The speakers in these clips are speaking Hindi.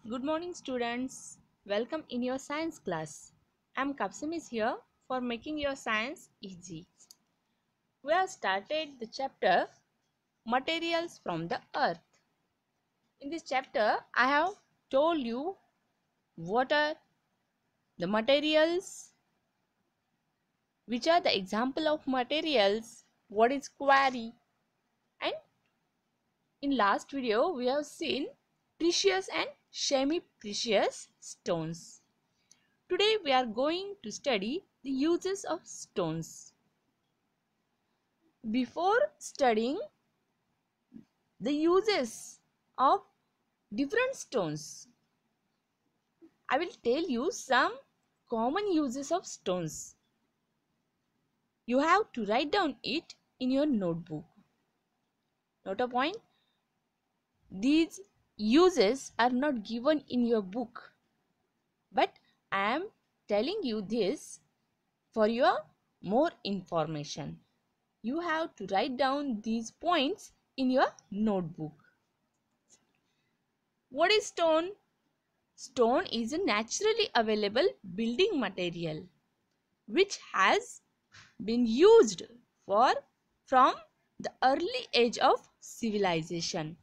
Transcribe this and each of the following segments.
Good morning, students. Welcome in your science class. I'm Kapsim is here for making your science easy. We have started the chapter Materials from the Earth. In this chapter, I have told you what are the materials, which are the example of materials, what is quarry, and in last video we have seen precious and semi-precious stones. Today we are going to study the uses of stones. Before studying the uses of different stones, I will tell you some common uses of stones. You have to write down it in your notebook. Note a point. These uses are not given in your book, but I am telling you this for your more information. You have to write down these points in your notebook. What is stone? Stone is a naturally available building material which has been used from the early age of civilization.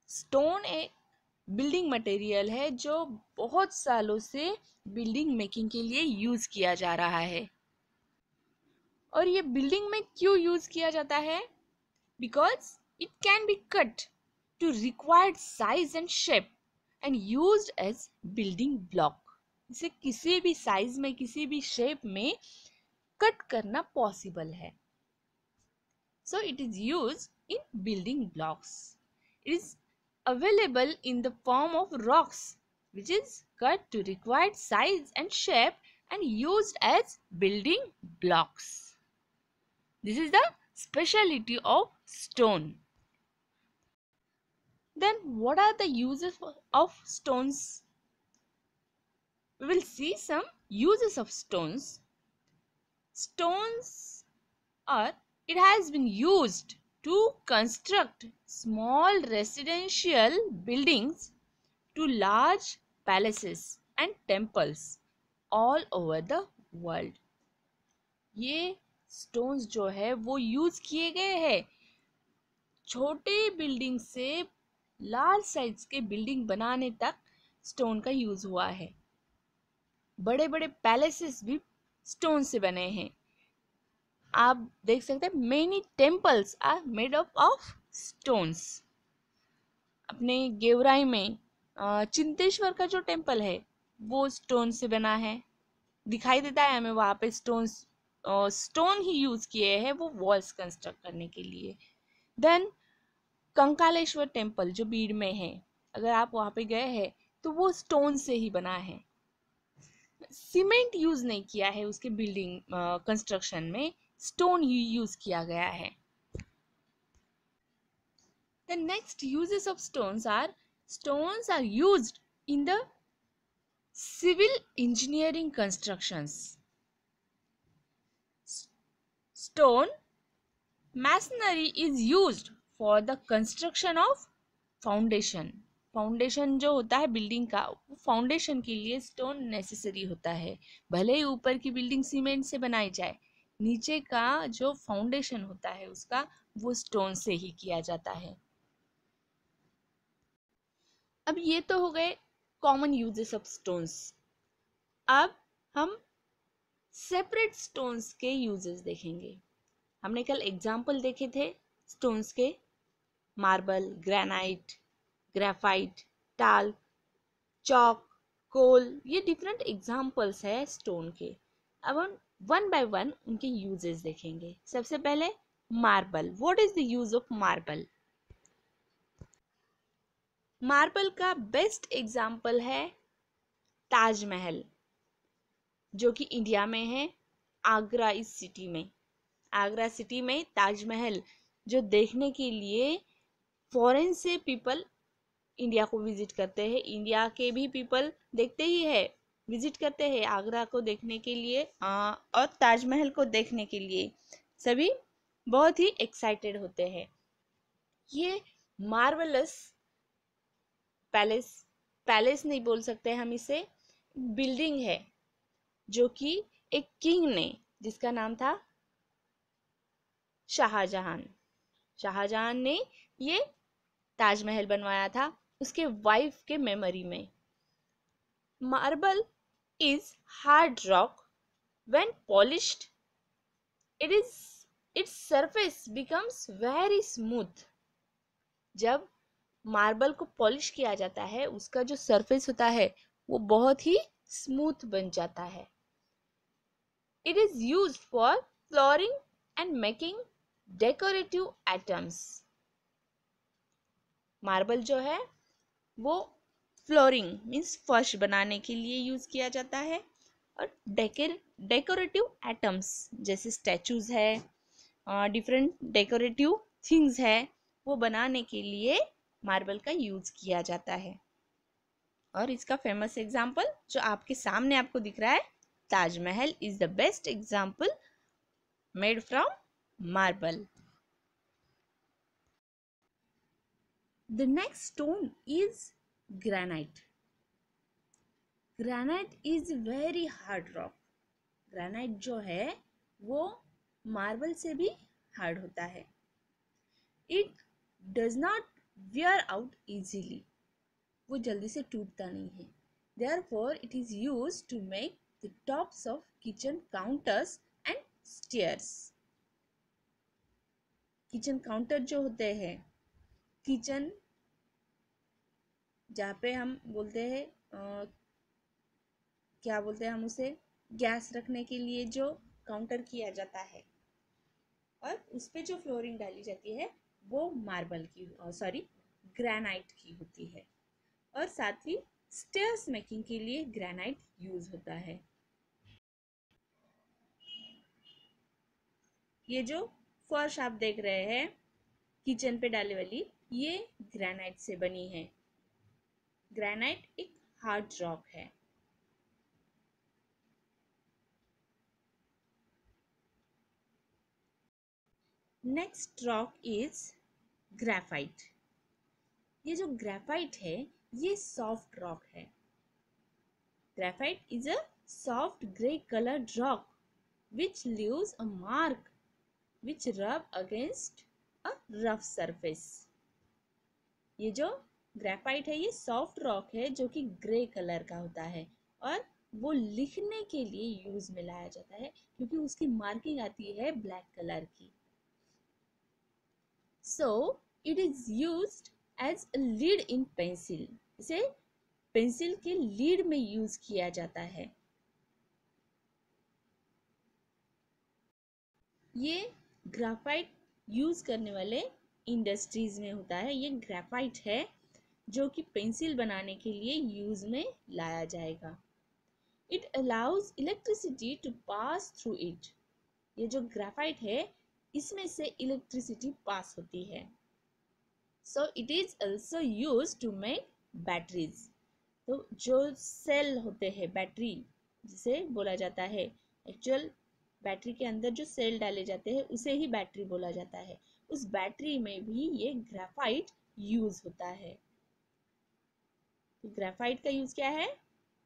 Stone एक बिल्डिंग मटेरियल है जो बहुत सालों से बिल्डिंग मेकिंग के लिए यूज किया जा रहा है. और ये बिल्डिंग में क्यों यूज किया जाता है? Because it can be cut to required size and shape and used as building block. इसे किसी भी साइज में किसी भी शेप में कट करना पॉसिबल है. So it is used in building blocks. It is available in the form of rocks which is cut to required size and shape and used as building blocks. This is the speciality of stone. Then what are the uses of stones? We will see some uses of stones. Stones it has been used to construct small residential buildings to large palaces and temples all over the world. ये stones जो है वो यूज किए गए हैं छोटे बिल्डिंग से लार्ज साइज के बिल्डिंग बनाने तक स्टोन का यूज हुआ है. बड़े बड़े पैलेसेस भी स्टोन से बने हैं. आप देख सकते हैं many temples are made up of stones. अपने गेवराई में चिंतेश्वर का जो टेम्पल है वो स्टोन से बना है. दिखाई देता है हमें वहाँ पे स्टोन ही यूज किए हैं वो वॉल्स कंस्ट्रक्ट करने के लिए. देन कंकालेश्वर टेम्पल जो बीड़ में है, अगर आप वहाँ पे गए हैं तो वो स्टोन से ही बना है. सीमेंट यूज नहीं किया है उसके बिल्डिंग कंस्ट्रक्शन में, स्टोन ही यूज किया गया है. The next uses of stones are used in the civil engineering constructions. Stone masonry is used for the construction of foundation. Foundation जो होता है बिल्डिंग का, फाउंडेशन के लिए स्टोन नेसेसरी होता है. भले ही ऊपर की बिल्डिंग सीमेंट से बनाई जाए, नीचे का जो फाउंडेशन होता है उसका वो स्टोन से ही किया जाता है. अब ये तो हो गए कॉमन यूजेस ऑफ स्टोन्स. अब हम सेपरेट स्टोन्स के यूजेस देखेंगे. हमने कल एग्जाम्पल देखे थे स्टोन्स के, marble, granite, graphite, talc, chalk, coal, ये डिफरेंट एग्जाम्पल्स है स्टोन के. अब हम वन बाय वन उनके यूजेस देखेंगे. सबसे पहले marble. What is the use of marble? Marble का बेस्ट एग्जाम्पल है ताजमहल, जो कि इंडिया में है, आगरा इस सिटी में. आगरा सिटी में ताजमहल जो देखने के लिए फॉरेन से पीपल इंडिया को विजिट करते हैं. इंडिया के भी पीपल देखते ही है, विजिट करते हैं आगरा को देखने के लिए और ताजमहल को देखने के लिए सभी बहुत ही एक्साइटेड होते हैं. ये मार्वलस पैलेस, पैलेस नहीं बोल सकते हम इसे, बिल्डिंग है जो कि एक किंग ने, जिसका नाम था शाहजहां, शाहजहां ने ये ताजमहल बनवाया था उसके वाइफ के मेमोरी में। Marble is hard rock, when polished it is its surface becomes very smooth। जब मार्बल को पॉलिश किया जाता है उसका जो सरफेस होता है वो बहुत ही स्मूथ बन जाता है। It is used for flooring and making decorative items. Marble जो है वो फ्लोरिंग मीन्स फर्श बनाने के लिए यूज किया जाता है, और डेकोरेटिव आइटम्स जैसे स्टैचूज है, डिफरेंट डेकोरेटिव थिंग्स है, वो बनाने के लिए मार्बल का यूज किया जाता है। और इसका फेमस एग्जाम्पल जो आपके सामने आपको दिख रहा है, Taj Mahal is the best example made from marble. The next stone is granite. Granite is very hard rock. Granite जो है वो मार्बल से भी हार्ड होता है। It does not wear out easily, वो जल्दी से टूटता नहीं है। Therefore, it is used to make the tops of kitchen counters and stairs. Kitchen counter जो होते हैं, किचन जहाँ पे हम बोलते हैं क्या बोलते हैं हम उसे, गैस रखने के लिए जो काउंटर किया जाता है, और उस पे जो फ्लोरिंग डाली जाती है वो मार्बल की सॉरी ग्रेनाइट की होती है। और साथ ही स्टेयर्स मेकिंग के लिए ग्रेनाइट यूज होता है। ये जो फर्श आप देख रहे हैं किचन पे डाले वाली, ये ग्रेनाइट से बनी है। ग्रेनाइट एक हार्ड रॉक है। Next rock is graphite. ये जो ग्रेफाइट है ये सॉफ्ट रॉक है। Graphite is a soft grey coloured rock which leaves a mark which rub against a rough surface। ये जो ग्रेफाइट है ये सॉफ्ट रॉक है जो कि ग्रे कलर का होता है, और वो लिखने के लिए यूज में लाया जाता है क्योंकि उसकी मार्किंग आती है ब्लैक कलर की। So it is used as a lead in pencil. इसे पेंसिल के लीड में यूज किया जाता है। ये ग्रेफाइट यूज करने वाले इंडस्ट्रीज में होता है। ये ग्रेफाइट है जो कि पेंसिल बनाने के लिए यूज में लाया जाएगा। It allows electricity to pass through it. ये जो ग्रेफाइट है इसमें से इलेक्ट्रिसिटी पास होती है। So it is also use to make batteries. तो जो सेल होते हैं बैटरी जिसे बोला जाता है, एक्चुअल बैटरी के अंदर जो सेल डाले जाते हैं उसे ही बैटरी बोला जाता है, उस बैटरी में भी ये ग्रेफाइट यूज होता है। तो ग्रेफाइट का यूज क्या है,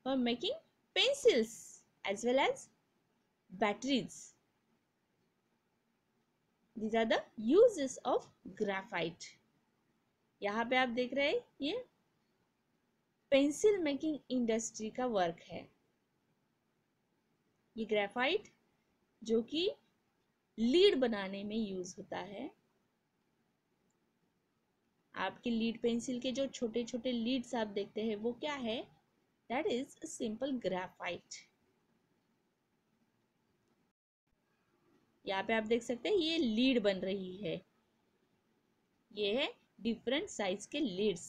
for making pencils as well as batteries. These are the uses of graphite. यहाँ पे आप देख रहे हैं ये पेंसिल मेकिंग इंडस्ट्री का वर्क है। ये ग्रेफाइट जो कि लीड बनाने में यूज होता है। आपके लीड पेंसिल के जो छोटे छोटे लीड्स आप देखते हैं वो क्या है, दैट इज सिंपल ग्रेफाइट। यहाँ पे आप देख सकते हैं ये लीड बन रही है, ये है डिफरेंट साइज के Leeds.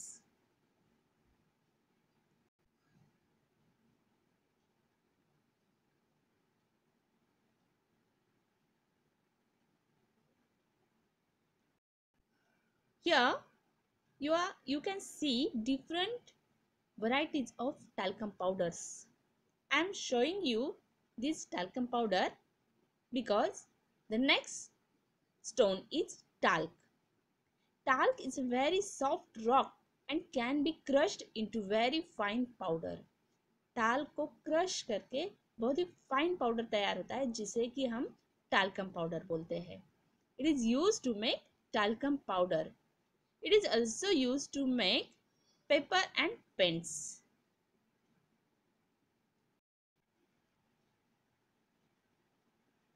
Here you can see different varieties of talcum powders. I am showing you this talcum powder because the next stone is talc. Talc is a very soft rock and can be crushed into very fine powder. टाल को क्रश करके बहुत ही फाइन पाउडर तैयार होता है जिसे कि हम टाल्कम पाउडर बोलते हैं. It is used to make talcum powder. It is also used to make paper and pens.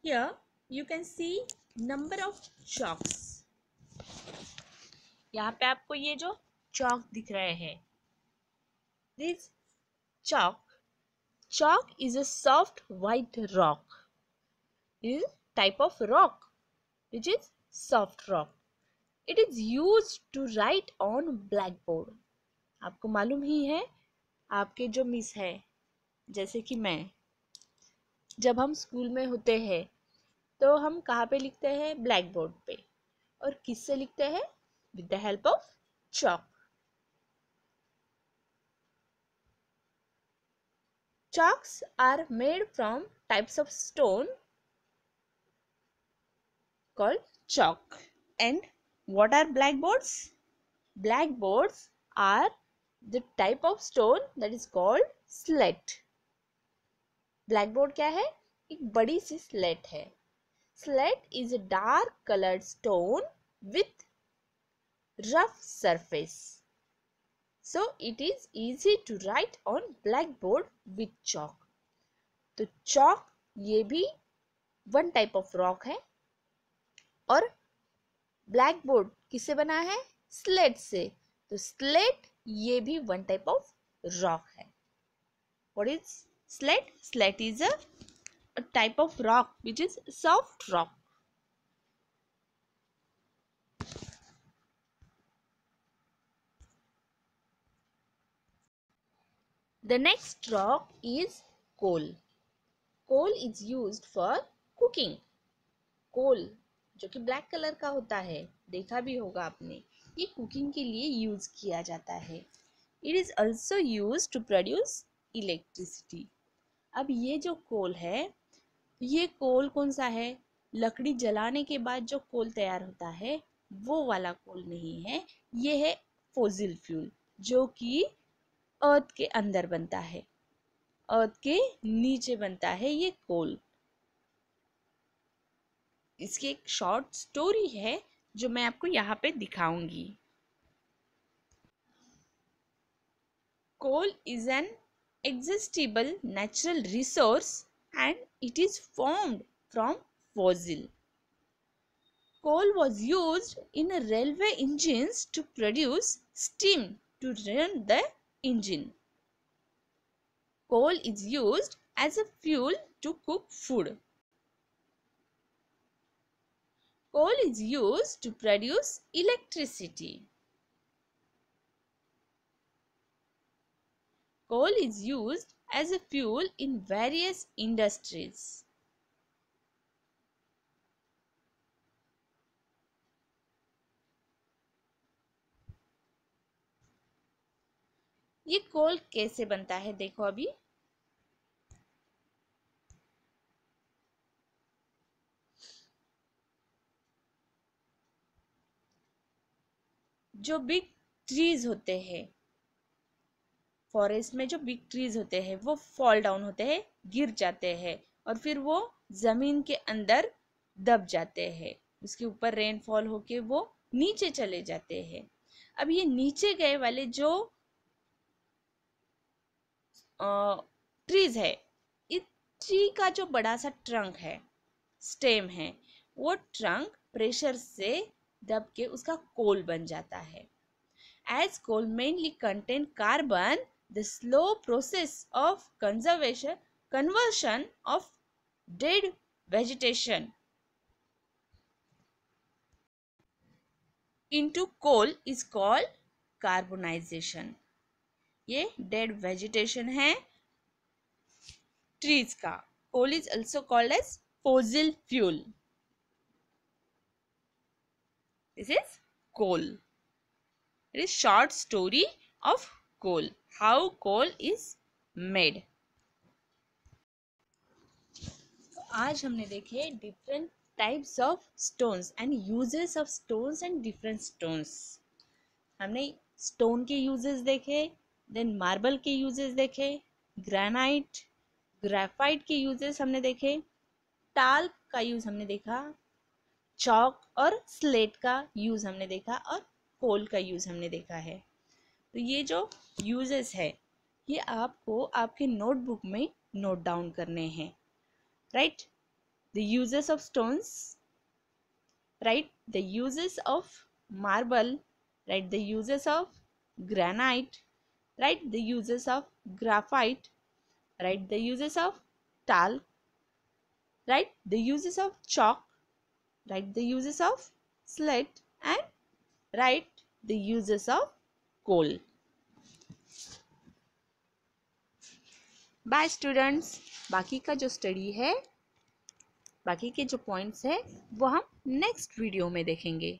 Here you can see number of chalks. यहाँ पे आपको ये जो chalk दिख रहे हैं. This chalk is a soft white rock. It is type of rock which is soft rock. It is used to write on blackboard. आपको मालूम ही है, आपके जो मिस है जैसे कि मैं, जब हम स्कूल में होते हैं तो हम कहाँ पे लिखते हैं? ब्लैक बोर्ड पे. और किससे लिखते हैं? With the help of chalk. Chalks are made from types of stone called chalk. And what are blackboards? Blackboards are the type of stone that is called slate. Blackboard क्या है? एक बड़ी सी slate है. Slate is a dark colored stone with rough surface. So it is easy to write on blackboard with chalk. तो chalk ये भी one type of rock है. और blackboard किससे बना है? Slate से. तो slate ये भी one type of rock है. What is slate? Slate is a type of rock which is soft rock. The next rock is coal. Coal is used for cooking. Coal जो कि ब्लैक कलर का होता है, देखा भी होगा आपने, ये कुकिंग के लिए यूज किया जाता है. It is also used to produce electricity. अब ये जो कोल है, ये कोल कौन सा है? लकड़ी जलाने के बाद जो कोल तैयार होता है वो वाला कोल नहीं है. ये है फॉसिल फ्यूल जो कि अर्थ के अंदर बनता है, अर्थ के नीचे बनता है ये कोल. इसकी एक शॉर्ट स्टोरी है जो मैं आपको यहाँ पे दिखाऊंगी. Coal is an existable natural resource and it is formed from fossil. Coal was used in railway engines to produce steam to run the engine. Coal is used as a fuel to cook food. Coal is used to produce electricity. Coal is used as a fuel in various industries. ये कोल कैसे बनता है देखो. अभी जो बिग ट्रीज होते हैं, फॉरेस्ट में जो बिग ट्रीज होते हैं वो फॉल डाउन होते हैं, गिर जाते हैं और फिर वो जमीन के अंदर दब जाते हैं. उसके ऊपर रेनफॉल होके वो नीचे चले जाते हैं. अब ये नीचे गए वाले जो ट्रीज है, इस ट्री का जो बड़ा सा ट्रंक है, स्टेम है, वो ट्रंक प्रेशर से दब के उसका कोल बन जाता है. As coal mainly contain carbon, the slow process of conversion of dead vegetation into coal is called carbonization. ये dead vegetation है trees का. Coal is also called as fossil fuel. This is coal. It is short story of coal. How coal is made. आज हमने देखे different types of stones and uses of stones and different stones. हमने स्टोन के यूजेस देखे, देन मार्बल के यूजेस देखे, ग्रेनाइट, ग्रेफाइट के यूजेस हमने देखे, टाल्क का यूज हमने देखा, चॉक और स्लेट का यूज हमने देखा, और कोल का यूज हमने देखा है। तो ये जो यूजेस है ये आपको आपके नोटबुक में नोट डाउन करने हैं, right. The uses of stones, right the uses of marble, right the uses of granite, right the uses of graphite, right the uses of talc, write the uses of chalk, write the uses of slate, and write the uses of coal. Bye students, बाकी का जो स्टडी है, बाकी के जो पॉइंट्स है वो हम नेक्स्ट वीडियो में देखेंगे।